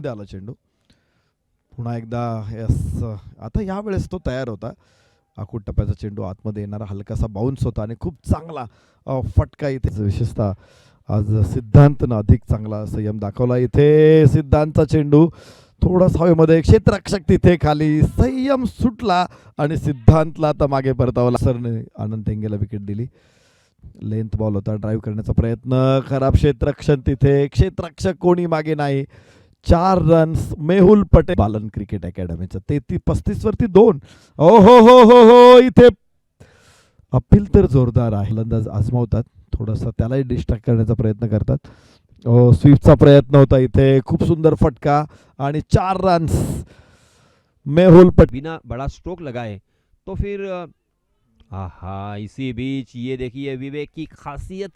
मध्ये आला चेंडू. पुन्हा एकदा यस, आता यावेळेस तो तयार होता. आखूड टप्प्याचा चेंडू आतमध्ये येणारा हलकासा बाउन्स होता आणि खूप चांगला फटका इथे. विशेषतः आज सिद्धांतनं अधिक चांगला संयम दाखवला. इथे सिद्धांतचा चेंडू थोडासा हवेमध्ये, क्षेत्ररक्षक तिथे खाली, संयम सुटला आणि सिद्धांतला आता मागे परतावला. सरने आनंद तेंगेला विकेट दिली. लेंथ बॉल होता, ड्राईव्ह करण्याचा प्रयत्न, खराब क्षेत्ररक्षण तिथे, क्षेत्ररक्षक कोणी मागे नाही. 4 रन्स मेहुल पटेल बालन क्रिकेट अकॅडमीचं. 35 वरती 2. ओ हो हो हो हो, इथे अपील तर जोरदार आहे. फलंदाज आजमावतात, थोडासा त्यालाही डिस्ट्रॅक्ट करण्याचा प्रयत्न करतात. स्वीपचा प्रयत्न होता इथे, खूप सुंदर फटका आणि 4 रन्स मेहुल पटेल. बिना बड़ा स्ट्रोक लगाए तो फिर आहा, इसी बीच ये देखिए विवेक की खासियत।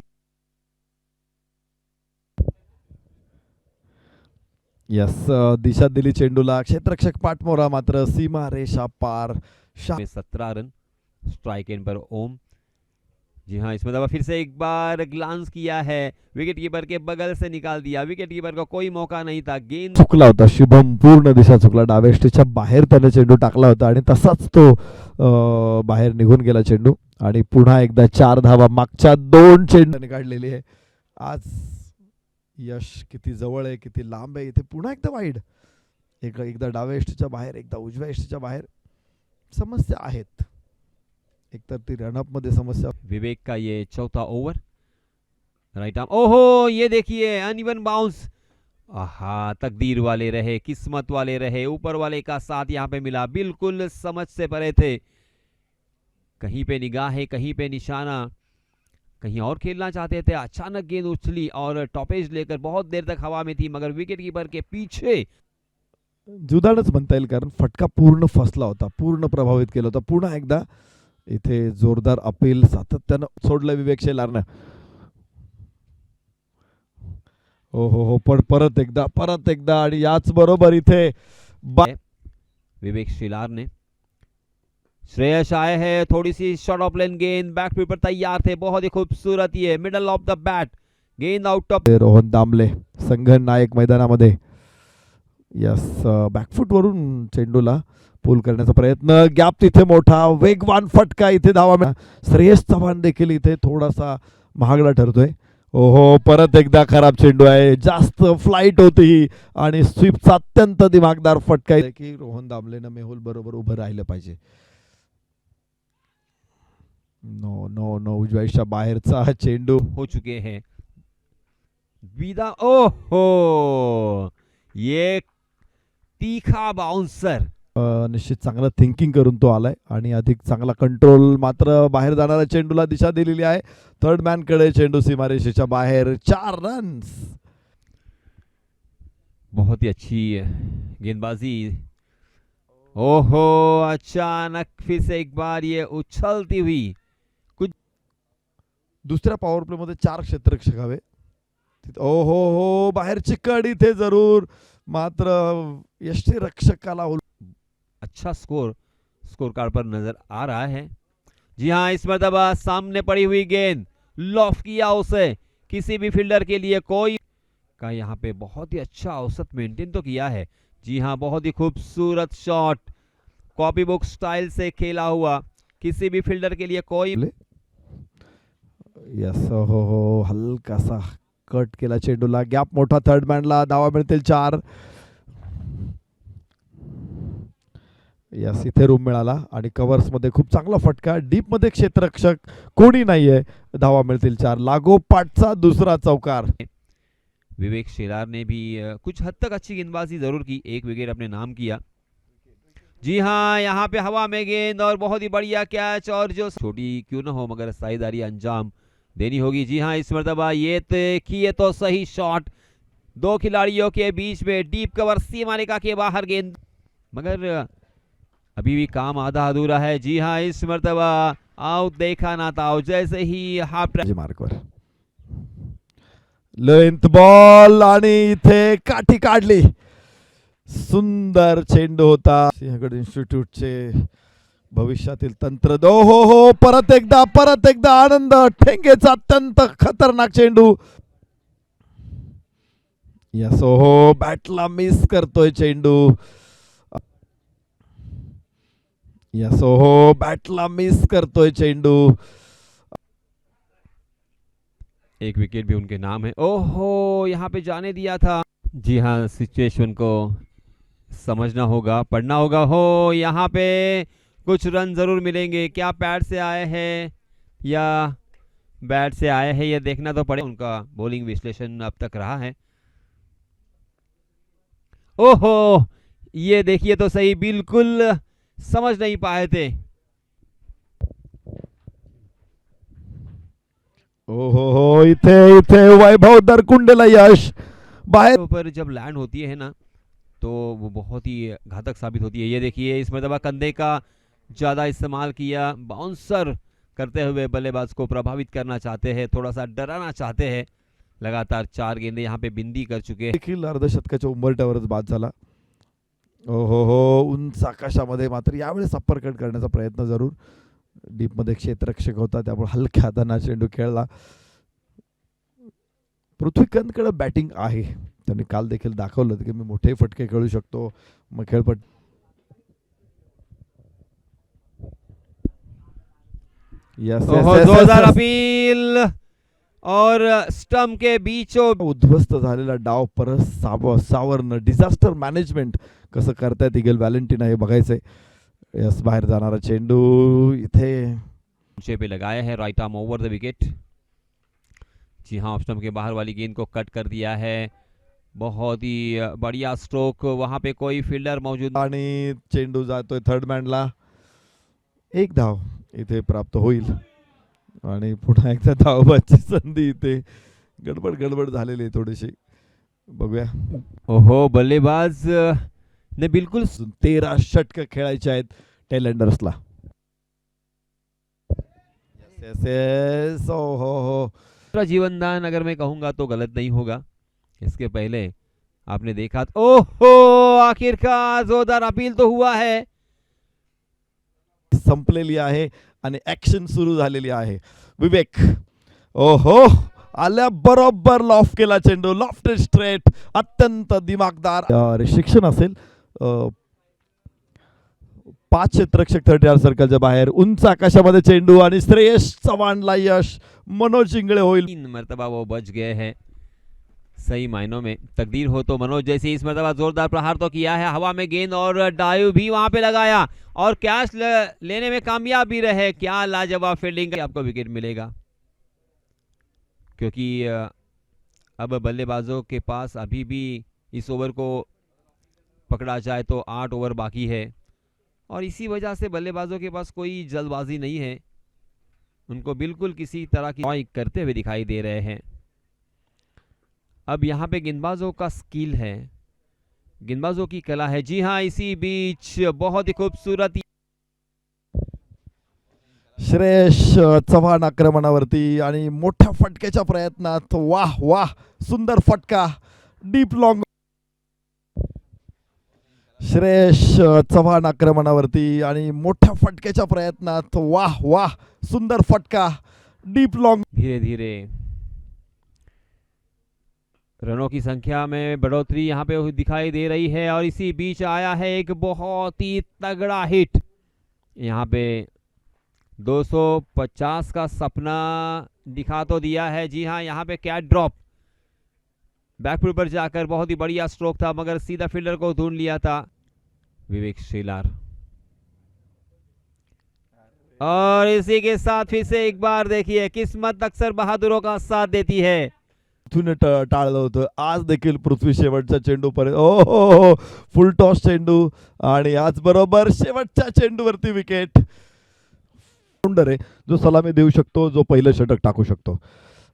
यस, दिशा दिली चेंडूला, क्षेत्ररक्षक पाठमोरा, मात्र सीमा रेषा पार. 17 रन स्ट्राइक एंड पर ओम। जी हाँ, इसमें दबा फिर से एक बार ग्लांस किया है, विकेट कीपर के बगल से निकाल दिया। विकेट कीपर को कोई मौका नहीं था, गेंद चुकला होता शुभम, पूर्ण दिशा चुकला. डावेष्टीच्या बाहेर त्याने चेंडू टाकला होता आणि तसाच तो बाहेर निघून गेला चेंडू. आणि पुन्हा एकदा 4 धावा मागच्या 2 चेंडूने काढलेली आहे. आज यश किती जवळ आहे, किती लांब आहे. इथे पुन्हा एकदा वाईड, एकदा डाव्या यष्टीच्या बाहेर, एकदा उजव्या यष्टीच्या बाहेर. समस्या आहेत, एकतर ती रनअप मध्ये समस्या. विवेक का ये चौथा ओवर, राइट आर्म, ओहो ये देखिए अनइवन बाउंस। आहा, तकदीर वाले रहे, किस्मत वाले रहे, ऊपर वाले का साथ यहाँ पे मिला, बिल्कुल समझ से परे थे। कहीं पे निगाहें, कहीं पे निशाना, कहीं और खेलना चाहते थे। अचानक गेंद उछली और टॉपेज लेकर बहुत देर तक हवा में थी, मगर विकेट कीपर के पीछे जुदाडच म्हणता येईल, कारण फटका पूर्ण फसला होता, पूर्ण प्रभावित केला होता. पुन्हा एकदा इथे जोरदार अपील सातत्यानं सोडलं विवेक शेलारनं. हो हो हो, पण परत एकदा आणि याच बरोबर इथे विवेक शेलार ने श्रेयस आए हैं, थोड़ी सी शॉर्ट ऑफ लेन गेंद, बैक फुट पर तैयार थे, बहुत ही खूबसूरत ये मिडल ऑफ द बैट गेंद आउट ऑफ. रोहन दामले संघ नायक मैदानामध्ये. यस, बॅकफुट वरून चेंडूला पूल करण्याचा प्रयत्न, गॅप तिथे मोठा, वेगवान फटका, इथे धावा. श्रेयस चव्हाण देखील इथे थोडासा महागडा ठरतोय. ओहो, परत एकदा खराब चेंडू आहे, जास्त फ्लाइट होती आणि स्वीपचा अत्यंत दिमागदार फटका आहे की रोहन दामलेनं मेहुल बरोबर उभं राहिलं पाहिजे. नो नो नो, उजव्याच्या बाहेरचा चेंडू हो चुके हैं विदा. ओहो, ये तीखा बाउंसर, निश्चित चांगलं थिंकिंग करून तो आलाय आणि अधिक चांगला कंट्रोल. मात्र बाहेर जाणाऱ्या चेंडूला दिशा दिलेली आहे. थर्ड मॅन कडे चेंडू सीमारेषेच्या बाहेर. 4 रन्स. बहुत ही अच्छी गेंदबाजी. ओहो, अचानक फिर से एक बार ये उछलती हुई. कुछ दुसऱ्या पॉवर प्ले मध्ये 4 क्षेत्ररक्षक हवे. ओहो हो, बाहेरची कड इथे जरूर, मात्र यष्टीरक्षकाला अच्छा स्कोर कार्ड पर नजर आ रहा है. जी हाँ, इस मरतबा सामने पड़ी हुई गेंद लॉफ किया उसे, किसी भी फील्डर के लिए कोई का यहाँ पे बहुत ही अच्छा औसत मेंटेन तो किया है. जी हाँ, बहुत ही खूबसूरत शॉट, कॉपी बुक स्टाइल से खेला हुआ, किसी भी फील्डर के लिए कोई. यस, हो हो, हलकासा कट केला चेंडूला, गॅप मोठा, थर्ड मॅनला धावा मिळतील 4. यस, इथे रूम मिळाला आणि कव्हर्स मध्ये खूप चांगला फटका, डीप मध्ये क्षेत्ररक्षक कोणी नाहीये, धावा मिळतील 4. लागोपाठचा दुसरा चौकार. विवेक शेलार ने भी कुछ हद तक अच्छी गेंदबाजी जरूर की, एक विकेट अपने नाम किया. जी हाँ, यहाँ पे हवा में गेंद और बहुत ही बढ़िया कैच, और जो छोटी क्यों ना हो मगर साझेदारी अंजाम देनी होगी. जी हाँ, इस मरतबा ये किए तो सही शॉट, 2 खिलाड़ियों के बीच में डीप कवर, सीमा रेखा के बाहर गेंद, मगर अभी भी काम आधा अधूरा है. जी हाँ, इस मरतबा आउट देखा ना था, जैसे ही हाफ मार्कवर लेंथ बॉल आणि इथे काठी काढली. सुंदर चेंडू होता. सिंहगड इन्स्टिट्यूटचे भविष्यातील तंत्र. हो हो, परत एकदा आनंद ठेंगेचा अत्यंत खतरनाक चेंडू. यस हो, बॅटला मिस करतोय चेंडू. यस हो, बॅटला मिस करतोय चेंडू. एक विकेट भी उनके नाम है। ओहो, यहाँ पे जाने दिया था। जी हाँ, सिचुएशन को समझना होगा, पढ़ना होगा। हो, यहाँ पे कुछ रन जरूर मिलेंगे। क्या पैड से आए हैं या बैट से आए हैं, ये देखना तो पड़े। उनका बॉलिंग विश्लेषण अब तक रहा है। ओहो, ये देखिए तो सही, बिल्कुल समझ नहीं पाए थे। ओहो हो, इथे इथे वैभव दरकुंडेला यश बाहेर. पर जब लैंड होती है ना तो वो बहुत ही घातक साबित होती है। ये देखिए, इस मरतबा कंधे का ज़्यादा इस्तेमाल किया। बाउंसर करते हुए बल्लेबाज को प्रभावित करना चाहते हैं, थोड़ा सा डराना चाहते हैं। लगातार 4 गेंदे यहाँ पे बिंदी कर चुके हैं। देखील अर्धशतकाच्या उंबरठ्यावरच बाद झाला. ओहो हो, उंच आकाशामध्ये मात्र यावेळेस अप्पर कट करण्याचा प्रयत्न जरूर. डीपमध्ये क्षेत्ररक्षक होता त्यामुळे हलक्या हाताने चेंडू खेळला. पृथ्वीकांतकडे बॅटिंग आहे. त्यांनी काल देखील दाखवलं की मी मोठे फटके खेळू शकतो. मग खेळपट यस ओहो, जोरदार अपील और स्टंप के बीचों उद्ध्वस्त झालेला डाव परत सावरणं. डिझास्टर मॅनेजमेंट कसं करतायत ईगल व्हॅलेंटिना हे बघायचंय. यस, बाहेर जाणारा चेंडू इथे ऊंचे पे लगाया है, right arm over the wicket. जी हाँ, ऑफ स्टंप के बाहर वाली गेंद को कट कर दिया है। बहुत ही बढ़िया स्ट्रोक, वहां पे कोई फील्डर मौजूद आणि चेंडू जातोय थर्ड मॅनला. एक धाव इथे प्राप्त होईल आणि पुन्हा एकदा धावबाची संधी. इथे गडबड झालेली आहे थोडीशी, बघूया. ओहो, बल्लेबाज ने बिल्कुल 13 षटक खेळायचे आहेत टेलेंडर्सला. हो, दूसरा जीवनदान अगर मैं कहूंगा तो गलत नहीं होगा। इसके पहले आपने देखा, ओहो, आखिरकार जोरदार अपील तो हुआ है। संपलेली आहे आणि ऍक्शन सुरू झालेली आहे. विवेक ओहो, आल्या बरोबर लॉफ्ट केला चेंडू. लॉफ्ट स्ट्रेट, अत्यंत दिमागदार शिक्षण असेल. 5 क्षेत्ररक्षक 30 सर्कलच्या बाहेर. उंच आकाशामध्ये चेंडू आणि श्रेयस चव्हाणला यश. मनोज इंगळे होईल. 3 मरतबा वो बच गए हैं। सही मायनों में तकदीर हो तो मनोज जैसी इस मरतबा जोरदार प्रहार तो किया है हवा में गेंद, और डाइव भी वहां पे लगाया और कैच लेने में कामयाब भी रहे। क्या लाजवाब फील्डिंग, आपको विकेट मिलेगा क्योंकि अब बल्लेबाजों के पास अभी भी इस ओवर को पकड़ा जाए तो 8 ओवर बाकी है, और इसी वजह से बल्लेबाजों के पास कोई जल्दबाजी नहीं है। उनको बिल्कुल किसी तरह की करते हुए दिखाई दे रहे हैं। अब यहाँ पे गेंदबाजों का स्किल है, गेंदबाजों की कला है। जी हाँ, इसी बीच बहुत ही खूबसूरत श्रेयस चव्हाण आक्रमणावरती आणि मोठ्या फटक्याच्या प्रयत्नात. वाह वाह, सुंदर फटका, डीप लॉंग. श्रेयस चव्हाण आक्रमणावरती आणि मोठ्या फटक्याच्या प्रयत्नात. वाह वाह, सुंदर फटका, डीप लॉंग. धीरे धीरे रनों की संख्या में बढ़ोतरी यहाँ पे दिखाई दे रही है, और इसी बीच आया है एक बहुत ही तगड़ा हिट। यहाँ पे 250 का सपना दिखा तो दिया है। जी हाँ, यहाँ पे कैट ड्रॉप बैकफुट पर जाकर बहुत ही बढ़िया स्ट्रोक था, मगर सीधा फील्डर को ढूंढ लिया था विवेक शेलार। और इसी के साथ फिर से एक बार देखिए, किस्मत अक्सर बहादुरों का साथ देती है। टाळलं होतं. आज देखील पृथ्वी शेवटच्या चेंडू पर्यंत. ओ फुल टॉस चेंडू आणि आज बरोबर शेवटच्या चेंडूवरती विकेट. आहे जो सलामी देऊ शकतो, जो पहिलं षटक टाकू शकतो.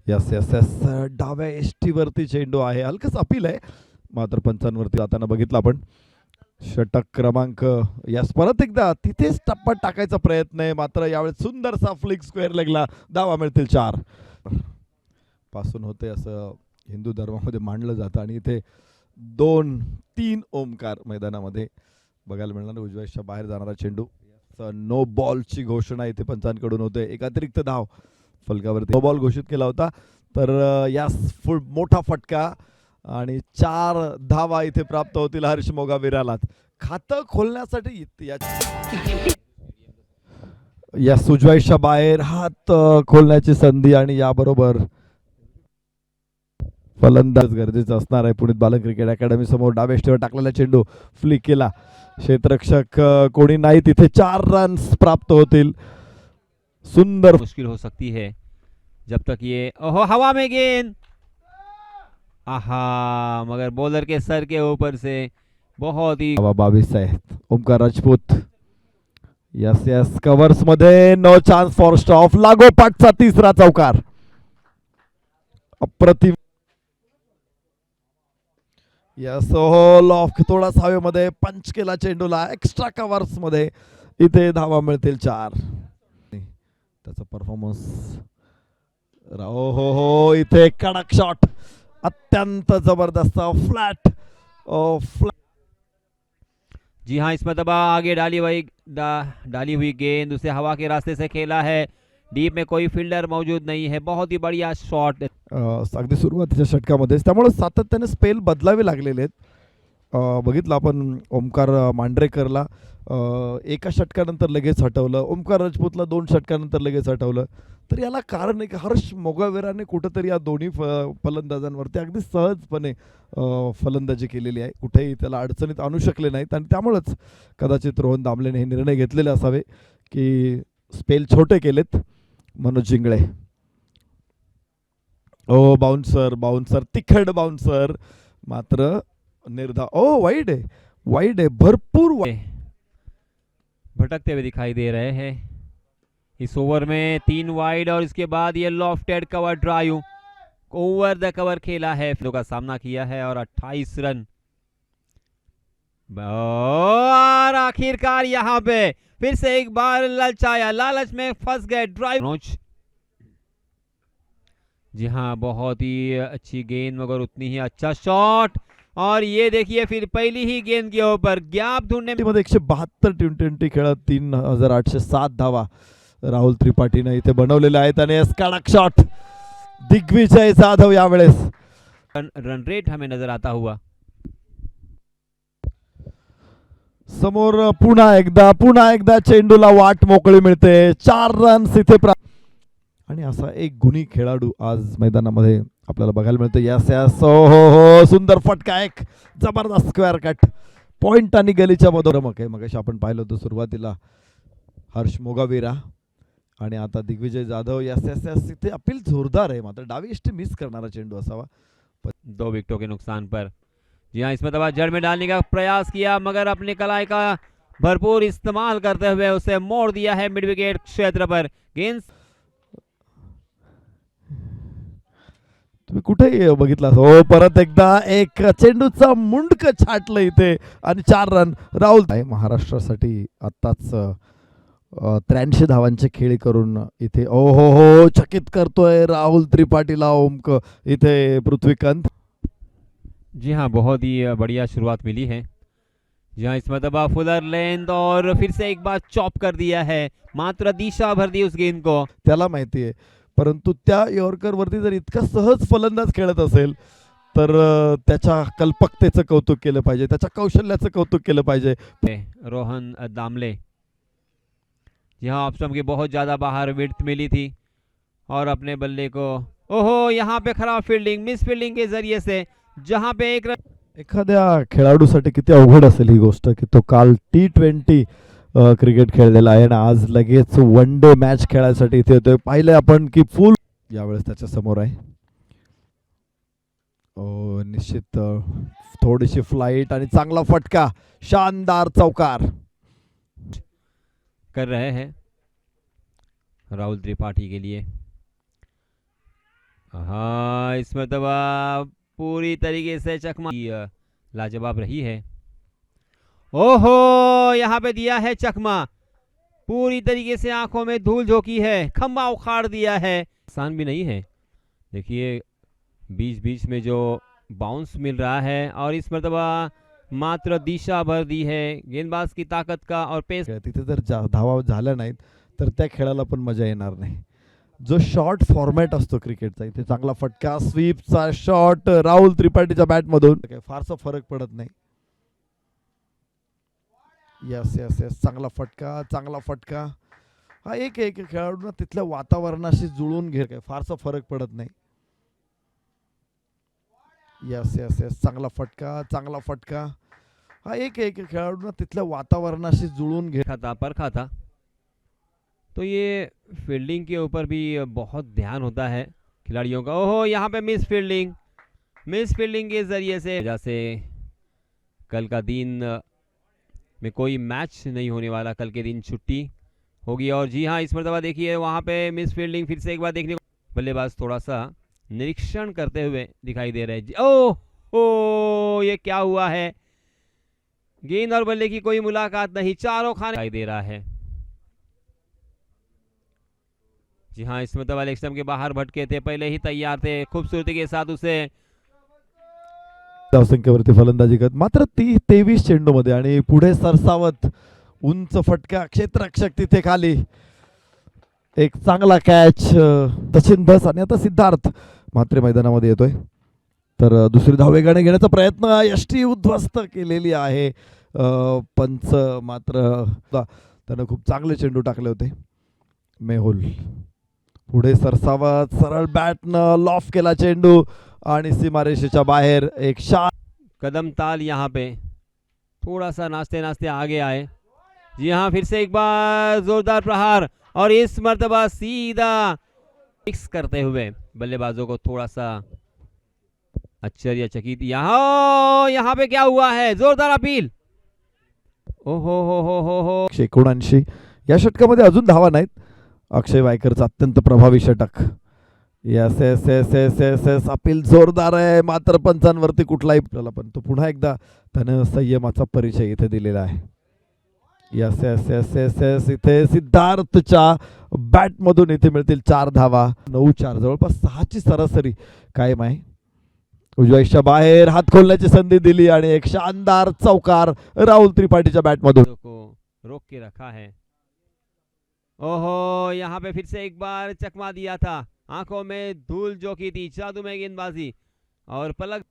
यस यस यस, डाव्या एसटी वरती चेंडू आहे. हलकस अपील आहे मात्र पंचांवरती जाताना बघितलं आपण. षटक क्रमांक यस, परत एकदा तिथेच टप्पा टाकायचा प्रयत्न आहे, मात्र यावेळेस सुंदरसा फ्लिक स्क्वेअर लेगला. धावा मिळतील 4 पासून होते असं हिंदू धर्मामध्ये मानलं जातं, आणि इथे 2-3 ओमकार मैदानामध्ये बघायला मिळणार. उजव्याच्या बाहेर जाणारा चेंडू. नो बॉलची घोषणा इथे पंचांकडून होते. एक अतिरिक्त धाव फलकावरती नो बॉल घोषित केला होता. तर यास मोठा फटका आणि 4 धावा इथे प्राप्त होतील हर्ष मोगावीराला. खातं खोलण्यासाठी या सुजवाईच्या बाहेर हात खोलण्याची संधी आणि याबरोबर फलंदाज गरजेचं असणार आहे. पुणे बालन क्रिकेट अकॅडमी समोर डाव्या ष्टीवर टाकलेला चेंडू फ्लिक केला. क्षेत्ररक्षक कोणी नाही तिथे 4 रन्स प्राप्त होतील. सुंदर मुश्किल हो सकती है जब तक ये ओहो हवा में गेंद आहा मगर बॉलर के सर के ऊपर से बहुत ही 22 आहे. Omkar Rajput yes yes covers मध्ये नो चान्स फॉर स्टॉप. लागोपाठचा तिसरा चौकार. अप्रतिम. यस हो लॉफ थोडासा हवेमध्ये पंच केला चेंडूला. एक्स्ट्रा कव्हर्स मध्ये इथे धावा मिळतील 4. त्याचा परफॉर्मन्स हो हो इथे कडक शॉट. अत्यंत जबरदस्त फ्लॅट जी हाँ इस मरतबा आगे डाली हुई गेंद उसे हवा के रास्ते से खेला है. डीप में कोई फील्डर मौजूद नहीं है. बहुत ही बढ़िया शॉट. अगदी सुरुवातीच्या षटकामध्येच त्यामुळे सातत्याने स्पेल बदलावे लागलेले आहेत. बघितलं आपण ओमकार मांढरेकरला एका षटकानंतर लगेच हटवलं. ओमकार राजपूतला 2 षटकानंतर लगेच हटवलं. तर याला कारण आहे की हर्ष मोगावीराने कुठंतरी या दोन्ही फलंदाजांवरती अगदी सहजपणे फलंदाजी केलेली आहे. कुठेही त्याला अडचणीत आणू शकले नाहीत आणि त्यामुळेच कदाचित रोहन दामलेने हे निर्णय घेतलेले असावे की स्पेल छोटे केलेत. मनोज जिंगळे ओ बाउन्सर तिखट बाउन्सर मात्र निर्धा वाईड आहे भरपूर भटकते हुए दिखाई दे रहे हैं. इस ओवर में 3 वाइड और इसके बाद ये lofted cover drive over the cover खेला है. का सामना किया है और 28 रन. और आखिरकार यहाँ पे फिर से एक बार ललचाया. लालच में फंस गए. ड्राइव जी हाँ बहुत ही अच्छी गेंद मगर उतनी ही अच्छा शॉट. और ये देखिए फिर पहली ही गेंद के ऊपर गैप ढूंढने में 172 टी20 खेळात 3807 धावा राहुल त्रिपाठीने इथे बनवलेल्या आहेत. आणि कडक शॉट दिग्विजय जाधव यावेळेस रन रेट हमें नजर आता हुआ. समोर पुन्हा एकदा चेंडूला वाट मोकळी मिळते. 4 रन्स इथे आणि असा एक गुणी खेळाडू आज मैदानामध्ये आपल्याला बघायला मिळतो. यस यस हो सुंदर फटका. एक जबरदस्त स्क्वेअर कट पॉइंट आणि गलीच्या मधोमध आहे. मगाशी आपण पाहिलं होतं सुरुवातीला हर्ष मोगावीरा आणि आता Digvijay Jadhav. Yes yes yes इथे अपील जोरदार आहे. मात्र डावी इष्टी मिस करणारा चेंडू असावा. 2 विकेटों के नुकसान पर जी हाँ इसमें दबा जड़ में डालने का प्रयास किया मगर अपनी कलाई का भरपूर इस्तेमाल करते हुए उसे मोड़ दिया है मिड विकेट क्षेत्र पर. गेंद तुम्ही कुठे बघितला हो परत एकदा एक चेंडूचा मुंडक छाटलं इथे आणि 4 रन. राहुल महाराष्ट्रासाठी आत्ताच 83 धावांचे खेळी करून इथे हो चकित करतोय राहुल त्रिपाठीला ओमक इथे पृथ्वीकांत. जी हाँ बहुत ही बढ़िया शुरुआत मिली है. जी हाँ इस मरतबा फुलर लेंथ और फिर से एक बार चॉप कर दिया है. मात्र दिशा भर दी उस गेंद को. त्याला माहिती आहे परंतु त्या यॉर्कर वरती जर इतका सहज फलंदाज खेळत असेल तर त्याच्या कल्पकतेचं कौतुक केलं पाहिजे. त्याच्या कौशल्याचं कौतुक केलं पाहिजे. रोहन दामले जी हाँ ऑप्शन की बहुत ज़्यादा बाहर विड्थ मिली थी और अपने बल्ले को ओहो यहाँ पे खराब फील्डिंग मिस फील्डिंग के जरिए से जहाँ पे एक एखाद्या खेळाडूसाठी किती अवघड असेल ही गोष्ट की तो काल T20 क्रिकेट खेळलेला आहे आणि आज लगेच 1 डे मॅच खेळायसाठी इथे येतोय. पाहिलंय आपण की फुल यावेळेस त्याच्या समोर आहे. निश्चित थोडीशी फ्लाइट आणि चांगला फटका. शानदार चौकार कर रहे हैं राहुल त्रिपाठी के लिए. हाँ इस मरतबा पूरी तरीके से चकमा लाजवाब रही है. ओहो यहाँ पे दिया है चकमा. पूरी तरीके से आंखों में धूल झोंकी है. खंबा उखाड़ दिया है. आसान भी नहीं है. देखिए बीच बीच में जो बाउंस मिल रहा है और इस मरतबा मात्र दिशा भर दी है गेंदबाज की ताकत का और पेस. तिथे जर धावा झाल्या नाहीत तर त्या खेळाला पण मजा येणार नाही. जो शॉर्ट फॉर्मॅट असतो क्रिकेटचा, इथे चांगला फटका, स्वीपचा शॉट राहुल त्रिपाठीच्या बॅटमधून, काही फारसा फरक पडत नाही. यस यस यस, चांगला फटका. हा एक खेळाडूंना तिथल्या वातावरणाशी जुळून घे, काही फारसा फरक पडत नाही. यस यस यस, चांगला फटका. हा एक खेळाडूंना तिथल्या वातावरणाशी जुळून घे. खाता परखा था, तो ये फील्डिंग के ऊपर भी बहुत ध्यान होता है खिलाड़ियों का. ओहो, यहाँ पे मिस फील्डिंग के जरिए से वजह से कल का दिन में कोई मैच नहीं होने वाला, कल के दिन छुट्टी होगी. और जी हाँ, इस मरतबा देखिए वहाँ पे मिस फील्डिंग फिर से एक बार देखने को, बल्लेबाज थोड़ा सा निरीक्षण करते हुए दिखाई दे रहे हैं. ओह, ये क्या हुआ है? गेंद और बल्ले की कोई मुलाकात नहीं, चारों खाने दिखाई दे रहा है. जी हाँ, इस मतलब लेग स्टंप के बाहर भटके थे, पहले ही तैयार थे, खूबसूरती के साथ उसे धावसंख्येवरती फलंदाजी करत, मात्र 23 चेंडू मध्ये आणि पुढे सरसावत उंच फटका, क्षेत्ररक्षक तिथे खाली, एक चांगला कॅच. सचिन धस आणि आता सिद्धार्थ मात्र मैदानामध्ये येतोय. तर दुसरी धाव वेगाने घेण्याचा प्रयत्न, यष्टी उद्ध्वस्त केलेली आहे. पंच मात्र त्यानं खूप चांगले चेंडू टाकले होते. मेहुल पुढे सरसावत, सरळ बॅटनं लॉफ केला चेंडू आणि सीमारेषेच्या बाहेर. एक शॉट, कदम ताल यहाँ पे थोड़ा सा नाचते नाचते आगे आए. जी हाँ, फिर से एक बार जोरदार प्रहार, और इस मर्तबा सीधा फिक्स करते हुए बल्लेबाजों को थोड़ा सा आश्चर्यचकित. यहाँ पे क्या हुआ है? जोरदार अपील. ओहो हो. 179 या षटकामध्ये अजून धावा नाहीत. अक्षय वायकरचा अत्यंत प्रभावी षटक. Yes S S S S S, appeal जोरदार आहे, मात्र पंचांवरती कुठलाही आपल्याला, पण तो पुन्हा एकदा त्यानं संयमाचा परिचय इथे दिलेला आहे. Yes S S S S, इथे सिद्धार्थच्या बॅटमधून इथे मिळतील 4 धावा. 9-4, जवळपास 6ची सरासरी कायम आहे. उजव्याच्या बाहेर हात खोलण्याची संधी दिली आणि एक शानदार चौकार राहुल त्रिपाठीच्या बॅटमधून. को रोक के रखा है. ओहो, यहाँ पे फिर से एक बार चकमा दिया था, आंखों में धूल झोंकी थी, जादू में गेंदबाजी और पलक.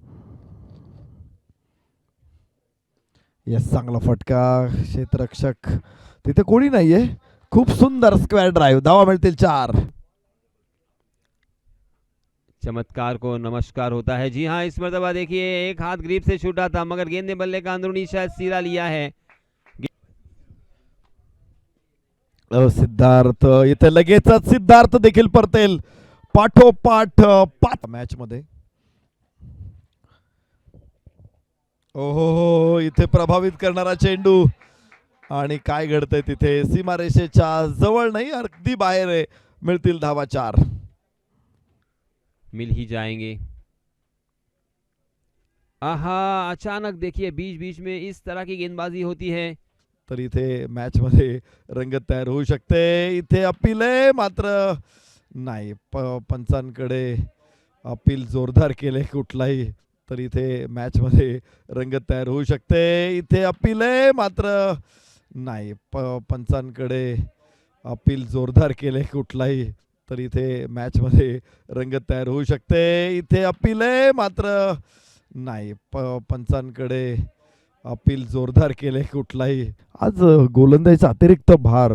यस, चांगला फटका, क्षेत्ररक्षक तिथे कोणी नाहीये. खूप सुंदर स्क्वेअर ड्राइव्ह, धावा मिळतील 4. चमत्कार को नमस्कार होता है. जी हाँ, इस मर्तबा देखिए एक हाथ ग्रिप से छूटा था, मगर गेंद ने बल्ले का अंदरूनी शायद सिरा लिया है. सिद्धार्थ इथे लगेचच सिद्धार्थ देखील परतेल पाठोपाठ 5 मॅच मध्ये. ओहो, इथे प्रभावित करणारा चेंडू आणि काय घडतंय तिथे, सीमारेषेच्या जवळ नाही, अगदी बाहेर आहे. मिळतील धावा 4. मिल ही जाएंगे. आहा, अचानक देखिए बीच बीच में इस तरह की गेंदबाजी होती है. तर इथे मॅच मध्ये रंगत तयार होऊ शकते. इथे अपील आहे, मात्र नाही, पंचांकडे अपील जोरदार केले कुठलाही, तर इथे मॅच मध्ये रंगत तयार होऊ शकते. इथे अपील आहे, मात्र नाही, पंचांकडे अपील जोरदार केले कुठलाही, तर इथे मॅच मध्ये रंगत तयार होऊ शकते. इथे अपील आहे, मात्र नाही, पंचांकडे अपील जोरदार केले कुठलाही. आज गोलंदाजीचा अतिरिक्त भार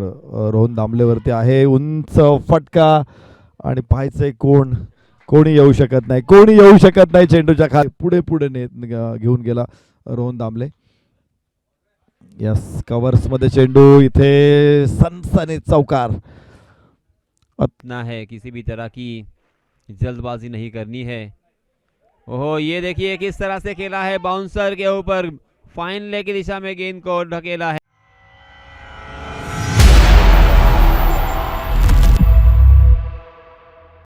रोहन दामलेवरती आहे. उंच फटका आणि पाहायचंय कोणी येऊ शकत नाही चेंडूच्या खाली. पुढे घेऊन गेला रोहन दामले. यस, कव्हर्स मध्ये चेंडू, इथे सनसनीत चौकार. अपना है, किसी भी तरह की जल्दबाजी नहीं करनी है. ओहो, ये देखिए किस तरह से खेला है, बाउंसर के ऊपर फाइन ले की दिशा में गेंद को ढकेला है.